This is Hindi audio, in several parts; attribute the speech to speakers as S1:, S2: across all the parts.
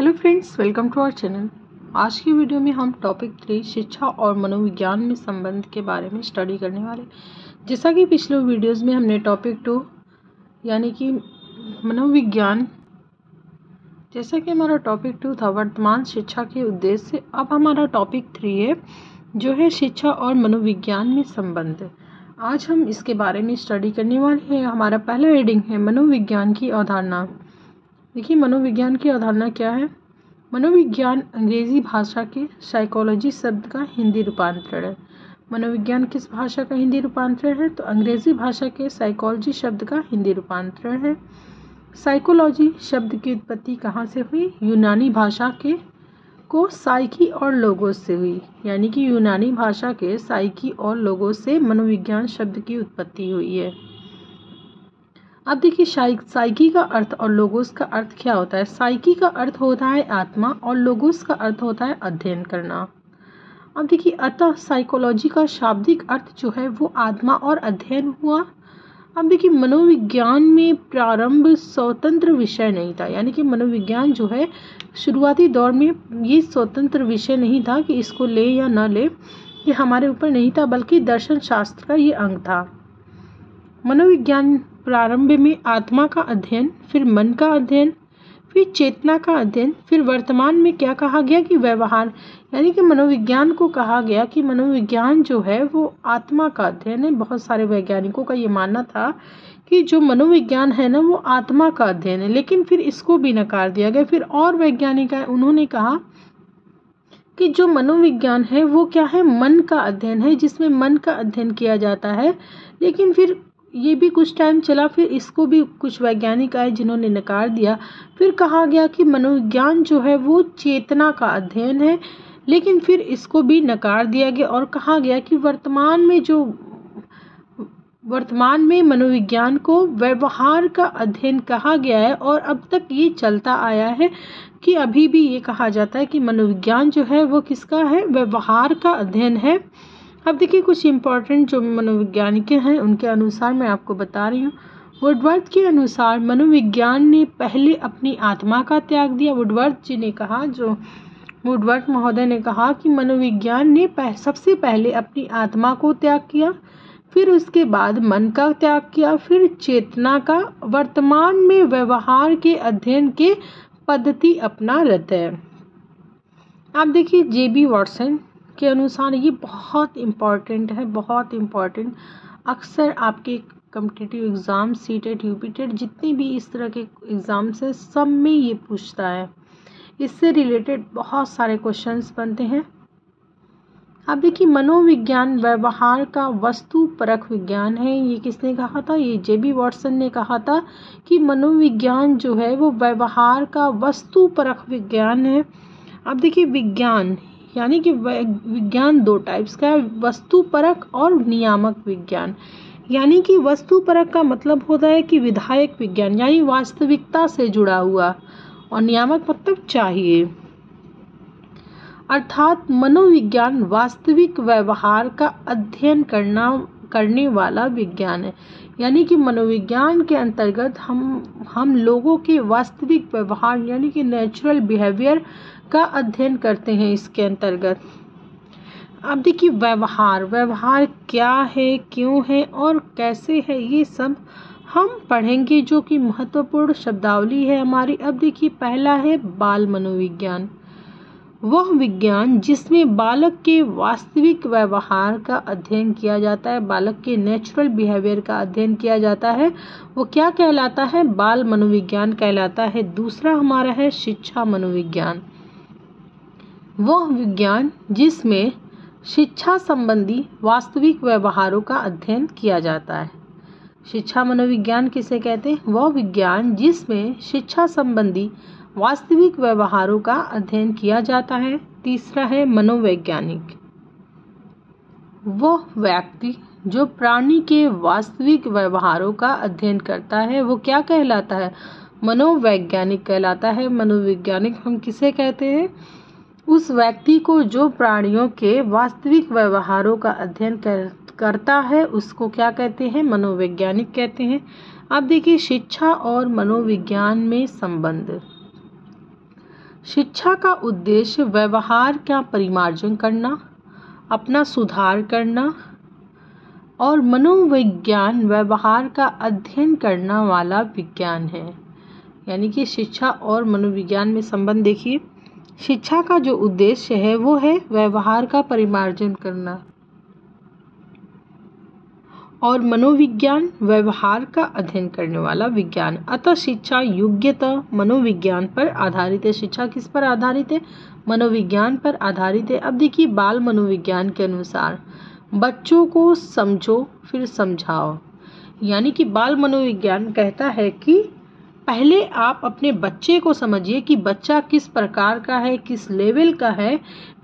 S1: Hello friends, welcome to our channel. आज की वीडियो में हम टॉपिक 3 शिक्षा और मनोविज्ञान में संबंध के बारे में स्टडी करने वाले। जैसा कि पिछले वीडियोस में हमने टॉपिक 2 यानी कि मनोविज्ञान, जैसा कि हमारा टॉपिक 2 था वर्तमान शिक्षा के उद्देश्य, अब हमारा टॉपिक 3 है जो है शिक्षा और मनोविज्ञान में संबंध। आज हम इसके बारे में स्टडी करने वाले हैं। हमारा पहला हेडिंग है मनोविज्ञान की अवधारणा। देखिए, मनोविज्ञान की अवधारणा क्या है। मनोविज्ञान अंग्रेजी भाषा के साइकोलॉजी शब्द का हिंदी रूपांतरण है। मनोविज्ञान किस भाषा का हिंदी रूपांतरण है? तो अंग्रेजी भाषा के साइकोलॉजी शब्द का हिंदी रूपांतरण है। साइकोलॉजी शब्द की उत्पत्ति कहाँ से हुई? यूनानी भाषा के को साइकी और लोगोस से हुई, यानी कि यूनानी भाषा के साइकी और लोगोस से मनोविज्ञान शब्द की उत्पत्ति हुई है। अब देखिए, साइकी का अर्थ और लोगोस का अर्थ क्या होता है। साइकी का अर्थ होता है आत्मा और लोगोस का अर्थ होता है अध्ययन करना। अब देखिए, अतः साइकोलॉजी का शाब्दिक अर्थ जो है वो आत्मा और अध्ययन हुआ। अब देखिए, मनोविज्ञान में प्रारंभ स्वतंत्र विषय नहीं था, यानी कि मनोविज्ञान जो है शुरुआती दौर में ये स्वतंत्र विषय नहीं था कि इसको ले या न ले, ये हमारे ऊपर नहीं था, बल्कि दर्शन शास्त्र का ये अंग था। मनोविज्ञान प्रारंभ में आत्मा का अध्ययन, फिर मन का अध्ययन, फिर चेतना का अध्ययन, फिर वर्तमान में क्या कहा गया कि व्यवहार, यानी कि मनोविज्ञान को कहा गया कि मनोविज्ञान जो है वो आत्मा का अध्ययन है। बहुत सारे वैज्ञानिकों का ये मानना था कि जो मनोविज्ञान है ना वो आत्मा का अध्ययन है, लेकिन फिर इसको भी नकार दिया गया। फिर और वैज्ञानिक है, उन्होंने कहा कि जो मनोविज्ञान है वो क्या है, मन का अध्ययन है, जिसमें मन का अध्ययन किया जाता है। लेकिन फिर ये भी कुछ टाइम चला, फिर इसको भी कुछ वैज्ञानिक आए जिन्होंने नकार दिया। फिर कहा गया कि मनोविज्ञान जो है वो चेतना का अध्ययन है, लेकिन फिर इसको भी नकार दिया गया और कहा गया कि वर्तमान में मनोविज्ञान को व्यवहार का अध्ययन कहा गया है। और अब तक ये चलता आया है कि अभी भी ये कहा जाता है कि मनोविज्ञान जो है वो किसका है, व्यवहार का अध्ययन है। अब देखिए, कुछ इम्पोर्टेंट जो मनोवैज्ञानिक हैं उनके अनुसार मैं आपको बता रही हूँ। वुडवर्थ के अनुसार मनोविज्ञान ने पहले अपनी आत्मा का त्याग दिया। वुडवर्थ महोदय ने कहा कि मनोविज्ञान ने सबसे पहले अपनी आत्मा को त्याग किया, फिर उसके बाद मन का त्याग किया, फिर चेतना का। वर्तमान में व्यवहार के अध्ययन के पद्धति अपना रहता है। आप देखिए, जेबी वॉटसन के अनुसार ये बहुत इम्पॉर्टेंट है, बहुत इम्पॉर्टेंट। अक्सर आपके कॉम्पिटिटिव एग्ज़ाम, सीटेट, यूपीटेट, जितने भी इस तरह के एग्ज़ाम्स हैं सब में ये पूछता है। इससे रिलेटेड बहुत सारे क्वेश्चंस बनते हैं। अब देखिए, मनोविज्ञान व्यवहार का वस्तु परक विज्ञान है। ये किसने कहा था? ये जेबी वॉटसन ने कहा था कि मनोविज्ञान जो है वो व्यवहार का वस्तु परक विज्ञान है। अब देखिए, विज्ञान यानी कि विज्ञान दो टाइप्स का है, वस्तु परक और नियामक विज्ञान। यानी कि वस्तु परक का मतलब होता है कि विधायक विज्ञान, यानी वास्तविकता से जुड़ा हुआ, और नियामक मतलब चाहिए। अर्थात मनोविज्ञान वास्तविक व्यवहार का अध्ययन करने वाला विज्ञान है। यानी कि मनोविज्ञान के अंतर्गत हम लोगों के वास्तविक व्यवहार यानी कि नेचुरल बिहेवियर का अध्ययन करते हैं इसके अंतर्गत। अब देखिए, व्यवहार क्या है, क्यों है और कैसे है, ये सब हम पढ़ेंगे, जो कि महत्वपूर्ण शब्दावली है हमारी। अब देखिए, पहला है बाल मनोविज्ञान। वह विज्ञान जिसमें बालक के वास्तविक व्यवहार का अध्ययन किया जाता है, बालक के नेचुरल बिहेवियर का अध्ययन किया जाता है, वो क्या कहलाता है? बाल मनोविज्ञान कहलाता है। दूसरा हमारा है शिक्षा मनोविज्ञान। वह विज्ञान जिसमें शिक्षा संबंधी वास्तविक व्यवहारों का अध्ययन किया जाता है। शिक्षा मनोविज्ञान किसे कहते हैं? वह विज्ञान जिसमें शिक्षा संबंधी वास्तविक व्यवहारों का अध्ययन किया जाता है। तीसरा है मनोवैज्ञानिक। वह व्यक्ति जो प्राणी के वास्तविक व्यवहारों का अध्ययन करता है वो क्या कहलाता है? मनोवैज्ञानिक कहलाता है। मनोवैज्ञानिक हम किसे कहते हैं? उस व्यक्ति को जो प्राणियों के वास्तविक व्यवहारों का अध्ययन करता है उसको क्या कहते हैं? मनोवैज्ञानिक कहते हैं। अब देखिए, शिक्षा और मनोविज्ञान में संबंध। शिक्षा का उद्देश्य व्यवहार का परिमार्जन करना, अपना सुधार करना और मनोविज्ञान व्यवहार का अध्ययन करना वाला विज्ञान है। यानी कि शिक्षा और मनोविज्ञान में संबंध देखिए। शिक्षा का जो उद्देश्य है वो है व्यवहार का परिमार्जन करना और मनोविज्ञान व्यवहार का अध्ययन करने वाला विज्ञान। अतः शिक्षा योग्यता मनोविज्ञान पर आधारित है। शिक्षा किस पर आधारित है? मनोविज्ञान पर आधारित है। अब देखिए, बाल मनोविज्ञान के अनुसार बच्चों को समझो फिर समझाओ। यानी कि बाल मनोविज्ञान कहता है कि पहले आप अपने बच्चे को समझिए कि बच्चा किस प्रकार का है, किस लेवल का है,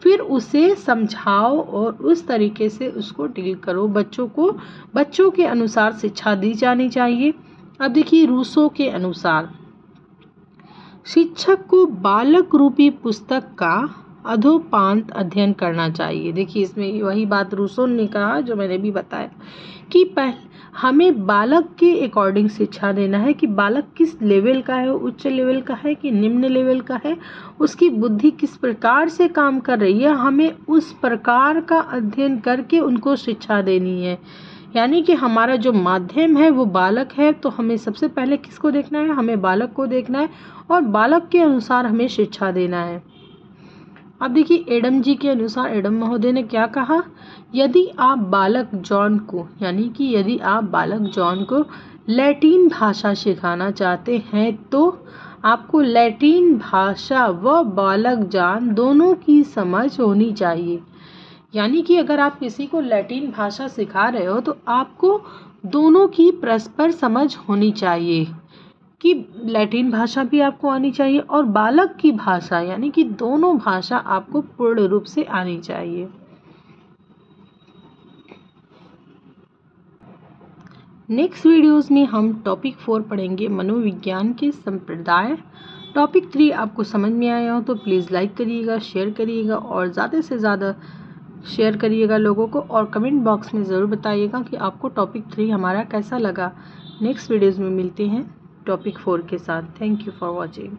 S1: फिर उसे समझाओ और उस तरीके से उसको डील करो। बच्चों के अनुसार शिक्षा दी जानी चाहिए। अब देखिए, रूसो के अनुसार शिक्षक को बालक रूपी पुस्तक का अधोपांत अध्ययन करना चाहिए। देखिए, इसमें वही बात रूसो ने कहा जो मैंने भी बताया कि हमें बालक के अकॉर्डिंग शिक्षा देना है कि बालक किस लेवल का है, उच्च लेवल का है कि निम्न लेवल का है, उसकी बुद्धि किस प्रकार से काम कर रही है, हमें उस प्रकार का अध्ययन करके उनको शिक्षा देनी है। यानी कि हमारा जो माध्यम है वो बालक है, तो हमें सबसे पहले किसको देखना है? हमें बालक को देखना है और बालक के अनुसार हमें शिक्षा देना है। अब देखिए, एडम जी के अनुसार, एडम महोदय ने क्या कहा? यदि आप बालक जॉन को लैटिन भाषा सिखाना चाहते हैं तो आपको लैटिन भाषा व बालक जॉन दोनों की समझ होनी चाहिए। यानी कि अगर आप किसी को लैटिन भाषा सिखा रहे हो तो आपको दोनों की परस्पर समझ होनी चाहिए कि लैटिन भाषा भी आपको आनी चाहिए और बालक की भाषा यानी कि दोनों भाषा आपको पूर्ण रूप से आनी चाहिए। नेक्स्ट वीडियोस में हम टॉपिक 4 पढ़ेंगे, मनोविज्ञान के संप्रदाय। टॉपिक 3 आपको समझ में आया हो तो प्लीज़ लाइक करिएगा, शेयर करिएगा और ज़्यादा से ज़्यादा शेयर करिएगा लोगों को, और कमेंट बॉक्स में ज़रूर बताइएगा कि आपको टॉपिक 3 हमारा कैसा लगा। नेक्स्ट वीडियोज़ में मिलते हैं टॉपिक 4 के साथ। Thank you for watching.